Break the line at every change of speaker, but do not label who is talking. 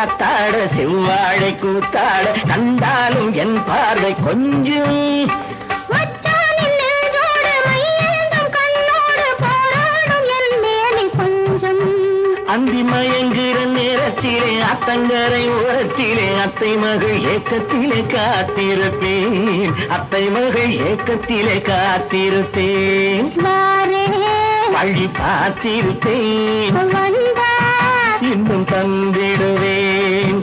காத்தாட செவ்வாழை கூத்தாட கண்டாலும் என் பார்வை கொஞ்சம் அந்தி மயங்குற நேரத்திலே அத்தங்கரை ஓரத்திலே அத்தை மகள் ஏக்கத்திலே காத்திருப்பேன் அத்தை மகள் ஏக்கத்திலே காத்திருப்பேன் வழி பார்த்திருப்பேன் இன்னும் தந்திடுவேன்